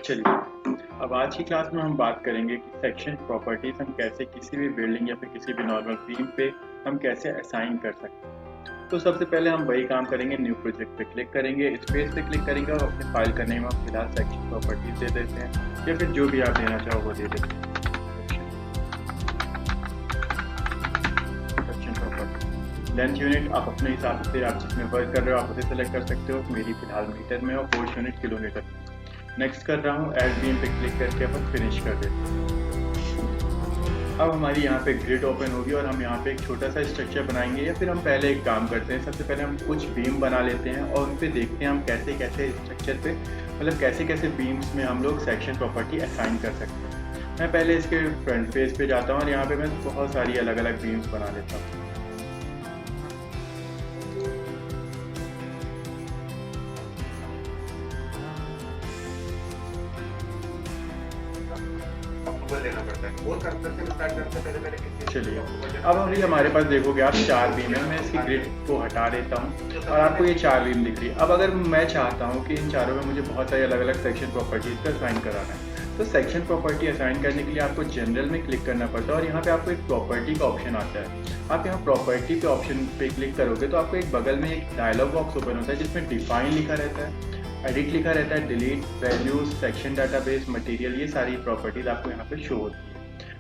चलिए, अब आज की क्लास में हम बात करेंगे कि सेक्शन प्रॉपर्टीज हम कैसे किसी भी बिल्डिंग या फिर किसी भी नॉर्मल बीम पे हम कैसे असाइन कर सकते हैं। तो सबसे पहले हम वही काम करेंगे, न्यू प्रोजेक्ट पे क्लिक करेंगे, स्पेस पे क्लिक करेंगे और अपने फाइल का नेम हम फिलहाल सेक्शन प्रॉपर्टीज दे देते हैं या फिर जो भी आप देना चाहो वो दे देते हैं। सेक्शन प्रॉपर्टी लेंथ यूनिट आप अपने हिसाब से, आप जिसमें वर्क कर रहे हो आप उसे सेलेक्ट कर सकते हो। मेरी फिलहाल मीटर में और फोर्स यूनिट किलोमीटर में। नेक्स्ट कर रहा हूँ, ऐड बीम पे क्लिक करके अपन फिनिश कर देते हैं। अब हमारी यहाँ पे ग्रिड ओपन होगी और हम यहाँ पे एक छोटा सा स्ट्रक्चर बनाएंगे या फिर हम पहले एक काम करते हैं, सबसे पहले हम कुछ बीम बना लेते हैं और उन पे देखते हैं हम कैसे कैसे स्ट्रक्चर पे, मतलब कैसे कैसे बीम्स में हम लोग सेक्शन प्रॉपर्टी असाइन कर सकते हैं। मैं पहले इसके फ्रंट पेज पे जाता हूँ और यहाँ पे मैं बहुत सारी अलग अलग बीम्स बना लेता हूँ। लेना पड़ता है और स्टार्ट करते पहले चलिए, अब अभी हमारे पास देखोगे आप 4 बीम है। मैं इसकी ग्रिड को हटा देता हूँ और आपको ये 4 बीम दिख रही है। अब अगर मैं चाहता हूँ कि इन चारों में मुझे बहुत सारी अलग अलग सेक्शन प्रॉपर्टीज का असाइन कराना है, तो सेक्शन प्रॉपर्टी असाइन करने के लिए आपको जनरल में क्लिक करना पड़ता है और यहाँ पे आपको एक प्रॉपर्टी का ऑप्शन आता है। आप यहाँ प्रॉपर्टी पे ऑप्शन पे क्लिक करोगे तो आपको एक बगल में एक डायलॉग बॉक्स ओपन होता है जिसमें डिफाइन लिखा रहता है, एडिट लिखा रहता है, delete, values, section database, material, ये सारी प्रॉपर्टीज आपको यहाँ पे शो होती है।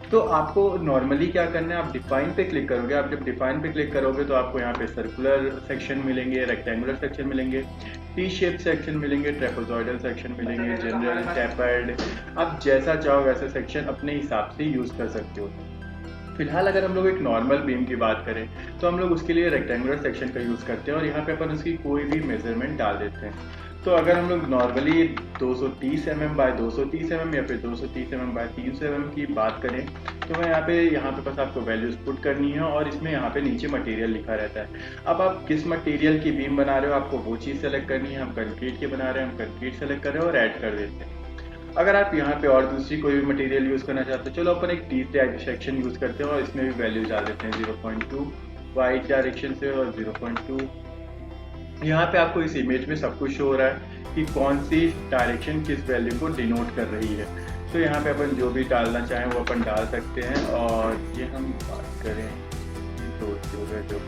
तो आपको नॉर्मली क्या करना है, आप डिफाइन पे क्लिक करोगे। आप जब डिफाइन पे क्लिक करोगे तो आपको यहाँ पे सर्कुलर सेक्शन मिलेंगे, रेक्टेंगुलर सेक्शन मिलेंगे, टी शेप सेक्शन मिलेंगे, ट्रेपेजॉइडल सेक्शन मिलेंगे, जनरल, टैपर्ड। आप जैसा चाहो वैसा सेक्शन अपने हिसाब से यूज़ कर सकते हो। फिलहाल अगर हम लोग एक नॉर्मल बीम की बात करें तो हम लोग उसके लिए रेक्टेंगुलर सेक्शन का यूज़ करते हैं और यहाँ पे अपन उसकी कोई भी मेजरमेंट डाल देते हैं। तो अगर हम लोग नॉर्मली 230 mm बाय 230 mm या फिर 230 mm बाय 300 mm की बात करें तो मैं यहाँ पे बस आपको वैल्यूज पुट करनी है और इसमें यहाँ पे नीचे मटेरियल लिखा रहता है। अब आप किस मटेरियल की बीम बना रहे हो आपको वो चीज़ सेलेक्ट करनी है। हम कंक्रीट की बना रहे हैं, हम कंक्रीट सेलेक्ट कर रहे हैं और ऐड कर देते हैं। अगर आप यहाँ पे और दूसरी कोई भी मटेरियल यूज़ करना चाहते हो, चलो अपन एक टी टाइप सेक्शन यूज़ करते हैं और इसमें भी वैल्यूज डाल देते हैं 0.2 वाई डायरेक्शन से और 0.2। यहाँ पे आपको इस इमेज में सब कुछ शो हो रहा है कि कौन सी डायरेक्शन किस वैल्यू को डिनोट कर रही है। तो यहाँ पे अपन जो भी डालना चाहें वो अपन डाल सकते हैं। और ये हम बात करें तो 0.1 0.2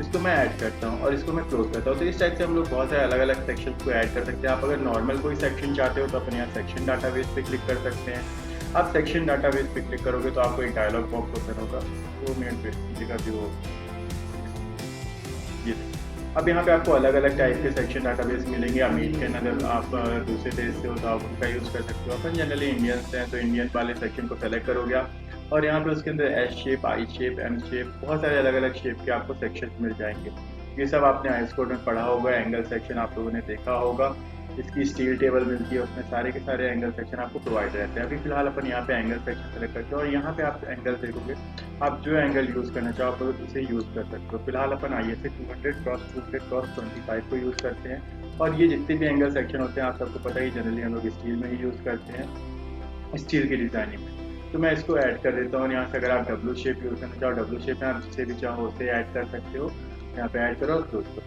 इसको मैं ऐड करता हूँ और इसको मैं क्लोज करता हूँ। तो इस टाइप से हम लोग बहुत सारे अलग अलग सेक्शन को ऐड कर सकते हैं। आप अगर नॉर्मल कोई सेक्शन चाहते हो तो अपन यहाँ सेक्शन डाटाबेस पे क्लिक कर सकते हैं। आप सेक्शन डाटाबेस पे क्लिक करोगे तो आपको एक डायलॉग बॉक्स ओपन होगा, 2 मिनट पे का भी हो ये। अब यहाँ पे आपको अलग अलग टाइप के सेक्शन डाटाबेस मिलेंगे। अमेरिकन अगर आप दूसरे देश से हो तो आप उनका यूज़ कर सकते हो। अपन जनरली इंडियंस हैं तो इंडियन वाले सेक्शन को सेलेक्ट करोगे आप और यहाँ पे उसके अंदर एस शेप, आई शेप, एम शेप, बहुत सारे अलग अलग शेप के आपको सेक्शन मिल जाएंगे। ये सब आपने हाई स्कूल में पढ़ा होगा। एंगल सेक्शन आप लोगों ने देखा होगा, इसकी स्टील टेबल मिलती है, उसमें सारे के सारे एंगल सेक्शन आपको प्रोवाइड रहते हैं। अभी फिलहाल अपन यहाँ पे एंगल सेक्शन सेलेक्ट करते हैं और यहाँ पे आप एंगल देखोगे, आप जो एंगल यूज़ करना चाहो तो उसे यूज़ कर सकते हो। फिलहाल अपन ISA 200x200x25 को यूज़ करते हैं और ये जितने भी एंगल सेक्शन होते हैं आप सबको पता है जनरली हम लोग स्टील में ही यूज़ करते हैं, स्टील की डिज़ाइनिंग में। तो मैं इसको ऐड कर देता हूँ। यहाँ से अगर आप डब्ल्यू शेप यूज़ करना चाहो, डब्ल्यू शेप में आप जिसे भी चाहो उसे ऐड कर सकते हो। यहाँ पे ऐड करो और क्लोज करो।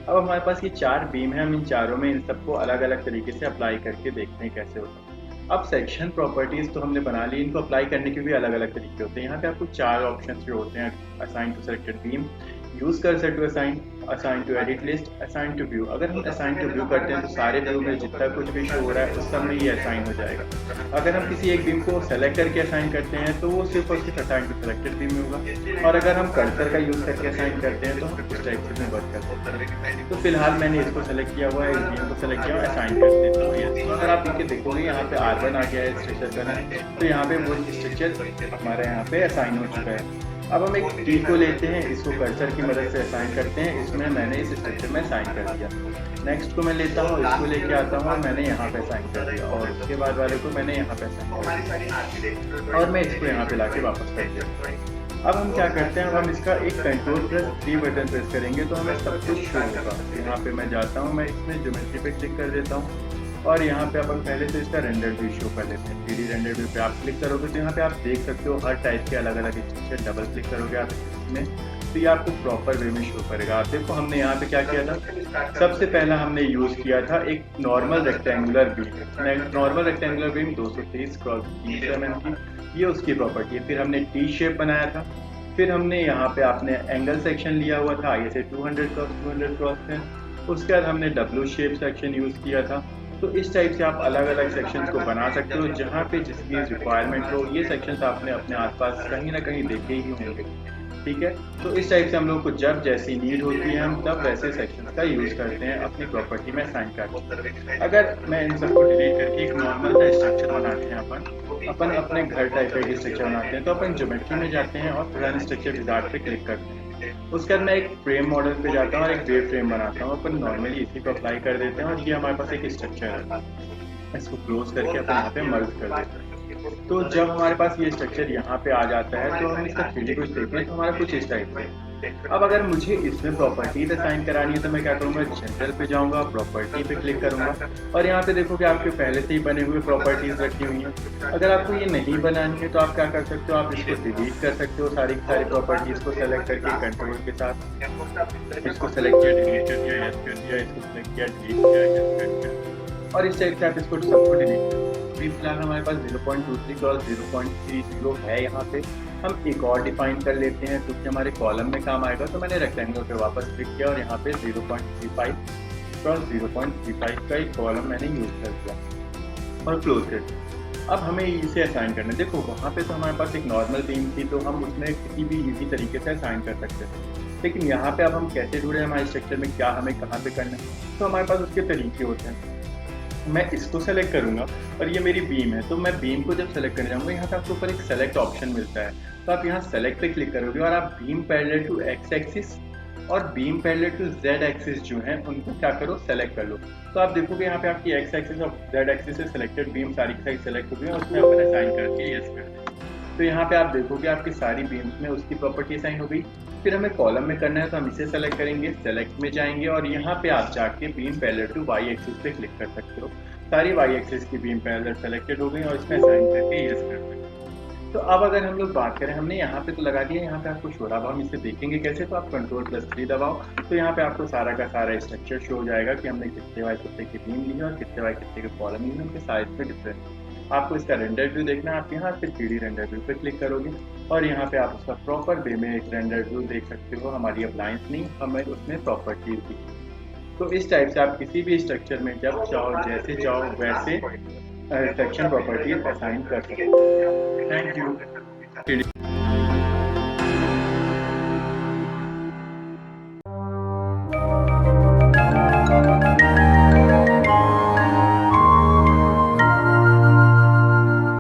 अब हमारे पास ये 4 बीम है, हम इन चारों में इन सबको अलग अलग तरीके से अप्लाई करके देखते हैं कैसे होता है। अब सेक्शन प्रॉपर्टीज़ तो हमने बना ली, इनको अप्लाई करने के भी अलग अलग तरीके होते हैं। यहाँ पे आपको 4 ऑप्शन जो होते हैं, assign to selected beam, use cursor to assign, assign to edit list, assign to view. अगर हम असाइन टू व्यू करते हैं तो सारे व्यू में जितना कुछ भी शो हो रहा है उस सब में ये असाइन हो जाएगा। अगर हम किसी एक बीम को सेलेक्ट करके असाइन करते हैं तो वो सिर्फ और सिर्फ असाइन टू सेलेक्टेड बीम में होगा। और अगर हम कर्सर का यूज़ करके असाइन करते हैं तो हम इस टाइप से वर्क कर सकते हैं। तो फिलहाल मैंने इसको सेलेक्ट किया हुआ है, इस बीम को सेलेक्ट किया हुआ है, असाइन कर देता हूँ। तो अगर आप इनके देखोगे यहाँ पे R1 आ गया है स्ट्रक्चर का, तो यहाँ पे वो स्ट्रक्चर हमारे यहाँ पे असाइन हो चुका है। अब हम एक टी को लेते हैं, इसको कर्सर की मदद से असाइन करते हैं। इसमें मैंने इस स्ट्रक्चर में असाइन कर दिया। नेक्स्ट को मैं लेता हूँ, इसको लेके आता हूँ और मैंने यहाँ पे असाइन कर दिया और उसके बाद वाले को मैंने यहाँ पे असाइन कर दिया और मैं इसको यहाँ पे लाके वापस कर दिया। अब हम क्या करते हैं, अब हम इसका एक Ctrl+3 बटन प्रेस करेंगे तो हमें सब कुछ शो होगा। यहाँ पे मैं जाता हूँ, मैं इसमें ज्योमेट्री पे क्लिक कर देता हूँ और यहाँ पे अपन पहले तो इसका रेंडर व्यू शो कर लेते हैं। 3D रेंडर व्यू पे आप क्लिक करोगे तो यहाँ पे आप देख सकते हो हर टाइप के अलग अलग स्ट्रक्चर। डबल क्लिक करोगे आप इसमें तो ये आपको प्रॉपर वे में शो करेगा। आप देखो हमने यहाँ पे क्या किया था, सबसे पहला हमने यूज़ किया था एक normal rectangular beam. Normal rectangular beam 230x300 mm की, ये उसकी प्रॉपर्टी है। फिर हमने टी शेप बनाया था, फिर हमने यहाँ पे आपने एंगल सेक्शन लिया हुआ था ISA 200x200 क्रॉस में। उसके बाद हमने डब्ल्यू शेप सेक्शन यूज़ किया था। तो इस टाइप से आप अलग अलग सेक्शंस को बना सकते हो जहाँ पे जिसकी रिक्वायरमेंट हो। ये सेक्शंस आपने अपने आसपास कहीं ना कहीं देखे ही होंगे, ठीक है। तो इस टाइप से हम लोग को जब जैसी नीड होती है हम तब वैसे सेक्शंस का यूज़ करते हैं अपनी प्रॉपर्टी में असाइन करके। अगर मैं इन सबको डिलीट करके एक नॉर्मल सा स्ट्रक्चर बनाते हैं, अपन अपने घर टाइप का स्ट्रक्चर बनाते हैं तो अपन ज्योमेट्री में जाते हैं और रन स्ट्रक्चर विजार्ड पे क्लिक करते हैं। उसके बाद मैं एक फ्रेम मॉडल पे जाता हूँ और एक वेव फ्रेम बनाता हूँ। अपन नॉर्मली इसी को अप्लाई कर देते हैं और ये हमारे पास एक स्ट्रक्चर है। इसको क्लोज करके अपन यहाँ पे मर्ज कर देते हैं। तो जब हमारे पास ये स्ट्रक्चर यहाँ पे आ जाता है तो हम इसका 3D कुछ देखते हैं तो हमारा कुछ इस टाइप से। अब अगर मुझे इसमें प्रॉपर्टीज असाइन करानी है तो मैं क्या करूँगा, जनरल पे जाऊँगा, प्रॉपर्टी पे क्लिक करूँगा और यहाँ पे देखो कि आपके पहले से ही बने हुए प्रॉपर्टीज रखी हुई हैं। अगर आपको ये नहीं बनानी है तो आप क्या कर सकते हो, आप इसको डिलीट कर सकते हो। सारी प्रॉपर्टीज को सेलेक्ट करके कंट्रोल के साथ इसको सेलेक्ट किया, डिलीट कर दिया, यस कर दिया, इसको सेलेक्ट किया, डिलीट किया, यस कर दिया और इस टाइप से आप इसको सबको डिलीट। अभी फिलहाल हमारे पास 0.23x0.30 है। यहाँ पे हम एक और डिफाइन कर लेते हैं क्योंकि हमारे कॉलम में काम आएगा। तो मैंने रेक्टेंगल पे वापस क्लिक किया और यहाँ पे 0.35x0.35 का एक कॉलम मैंने यूज कर दिया और क्लोज कर दिया। अब हमें इसे असाइन करना है। देखो वहाँ पे तो हमारे पास एक नॉर्मल बीम थी तो हम उसमें किसी भी इजी तरीके से असाइन कर सकते थे, लेकिन यहाँ पे अब हम कैसे जुड़े हमारे स्ट्रक्चर में, क्या हमें कहाँ पे करना है, तो हमारे पास उसके तरीके होते हैं। मैं इसको सेलेक्ट करूंगा और ये मेरी बीम है तो मैं बीम को जब सेलेक्ट करने जाऊंगा यहाँ पे आपको ऊपर एक सेलेक्ट ऑप्शन मिलता है। तो आप यहाँ सेलेक्ट पे क्लिक करोगे और आप beam parallel to X axis और beam parallel to Z axis जो है उनको क्या करो, सेलेक्ट कर लो। तो आप देखोगे यहाँ पे आपकी एक्स एक्सिस और जेड एक्सिस से सिलेक्टेड बीम सारी की सारी सेलेक्ट हो गई और उसमें अपन असाइन करके यस कर दें। तो यहाँ पे आप देखोगे आपकी सारी बीम्स में उसकी प्रॉपर्टी असाइन हो गई। फिर हमें कॉलम में करना है तो हम इसे सेलेक्ट करेंगे, सेलेक्ट में जाएंगे और यहाँ पे आप जाके beam parallel to Y axis पे क्लिक कर सकते हो। सारी वाई एक्सिस की बीम पैरेलल सेलेक्टेड हो गई और इसमें असाइन करके यस कर देंगे। तो अब अगर हम लोग बात करें, हमने यहाँ पे तो लगा दिया, यहाँ पे आपको शो रहा। अब हम इसे देखेंगे कैसे, तो आप Ctrl+3 दबाओ तो यहाँ पे आपको सारा का सारा स्ट्रक्चर शो हो जाएगा कि हमने कितने बाय कितने की बीम ली है और कितने बाय कितने के कॉलम लिए, उनके साइज पे डिफरेंस। आपको इसका रेंडर व्यू देखना है, आप यहाँ पे 3D रेंडर व्यू पे क्लिक करोगे और यहाँ पे आप उसका प्रॉपर वे में एक रेंडर व्यू देख सकते हो। हमारी अब लाइन्स नहीं, हमें उसमें प्रॉपर्टीज दिखी। तो इस टाइप से आप किसी भी स्ट्रक्चर में जब चाहो जैसे चाहो वैसे सेक्शन प्रॉपर्टीज असाइन कर सकते हो। Thank you.